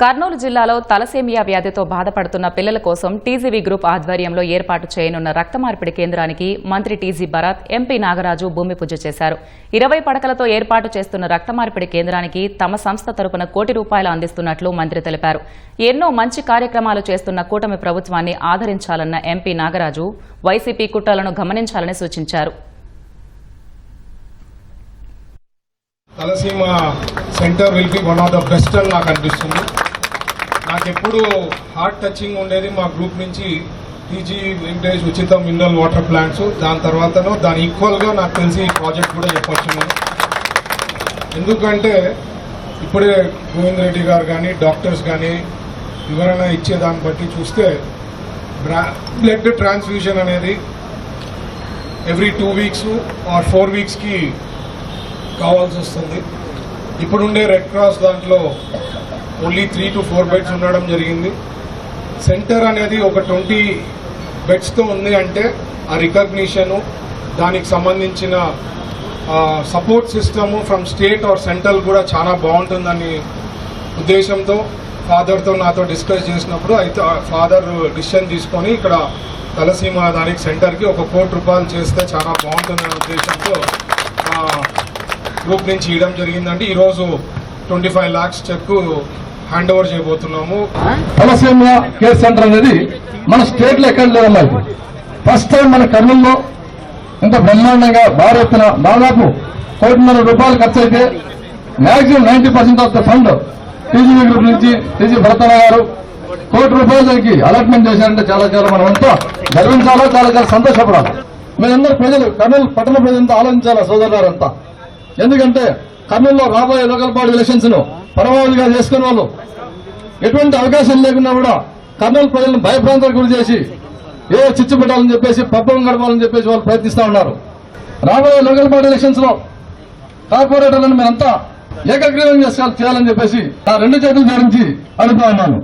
కర్నూలు జిల్లాలో తలసేమియా వ్యాధితో బాధపడుతున్న పిల్లల కోసం టీజీవీ గ్రూప్ ఆధ్వర్యంలో ఏర్పాటు చేయనున్న రక్త మార్పిడి కేంద్రానికి మంత్రి టీజీ భరత్, ఎంపీ నాగరాజు భూమి పూజ చేశారు. 20 పడకలతో ఏర్పాటు చేస్తున్న రక్త మార్పిడి కేంద్రానికి తమ సంస్థ తరపున ₹1 కోటి అందిస్తున్నట్లు మంత్రి తెలిపారు. ఎన్నో మంచి కార్యక్రమాలు చేస్తున్న కూటమి ప్రభుత్వాన్ని ఆదరించాలన్న ఎంపీ నాగరాజు వైసీపీ కుట్రలను గమనించాలని సూచించారు. తలసీమ centre will be one of the best అని నాకు అనిపిస్తుంది. నాకు ఎప్పుడు హార్ట్ టచింగ్ ఉండేది మా గ్రూప్ నుంచి టీజీ వెంకటేష్ ఉచిత మినరల్ వాటర్ ప్లాంట్స్, దాని తర్వాతనో దాని ఈక్వల్గా నాకు తెలిసి ఈ ప్రాజెక్ట్ కూడా చెప్పొచ్చు నేను. ఎందుకంటే ఇప్పుడే గోవింద్ రెడ్డి గారు కానీ డాక్టర్స్ కానీ వివరణ ఇచ్చేదాన్ని బట్టి చూస్తే బ్లడ్ ట్రాన్స్ఫ్యూషన్ అనేది ఎవ్రీ 2 weeks ఆర్ 4 weeksకి కావాల్సి వస్తుంది. ఇప్పుడుండే రెడ్ క్రాస్ దాంట్లో ఓన్లీ 3 to 4 బెడ్స్ ఉండడం జరిగింది. సెంటర్ అనేది ఒక 20 బెడ్స్తో ఉంది అంటే ఆ రికగ్నిషను, దానికి సంబంధించిన support system from state or central కూడా చాలా బాగుంటుందని ఉద్దేశంతో ఫాదర్తో నాతో డిస్కస్ చేసినప్పుడు అయితే ఫాదర్ డిసిషన్ తీసుకొని ఇక్కడ తలసీమ దానికి సెంటర్కి ₹1 కోటి చేస్తే చాలా బాగుంటుందనే ఉద్దేశంతో గ్రూప్ నుంచి ఇవ్వడం జరిగిందంటే ఈరోజు 25 lakhs చెక్ హ్యాండ్ ఓవర్ చేయబోతున్నాము. తలసేమియా కేర్ సెంటర్ అనేది మన స్టేట్ లో ఎక్కడ లేదమ్మా. ఫస్ట్ టైం మన కర్నూలులో ఇంత బ్రహ్మాండంగా భారీ ఎత్తున దాదాపు ₹1.5 కోటి ఖర్చు అయితే maximum 90% of the fund TGV group నుంచి టీజీ భరతన్న గారు ₹1 కోటి దానికి అలాట్మెంట్ చేశారంటే చాలా చాలా మనం అంతా గర్వించాలా, చాలా చాలా సంతోషపడాలి. మీరందరూ ప్రజలు, కర్నూలు పట్టణ ప్రజలంతా ఆలోచించాలా సోదరులారంతా. ఎందుకంటే కర్నూలులో రాబోయే లోకల్ బాడీ ఎలక్షన్స్ ను పరమావధిగా చేసుకునే వాళ్ళు ఎటువంటి అవకాశం లేకున్నా కూడా కర్నూలు ప్రజలను భయభ్రాంతులకు గురి చేసి ఏదో చిచ్చు పెట్టాలని చెప్పేసి పబ్బం గడపాలని చెప్పేసి వాళ్ళు ప్రయత్నిస్తా ఉన్నారు. రాబోయే లోకల్ బాడీ ఎలక్షన్స్ లో కార్పొరేటర్లను మీరంతా ఏకగ్రీవం చేయాలని చెప్పేసి ఆ 2 చేతులు జోడించి అడుగుతా ఉన్నాను.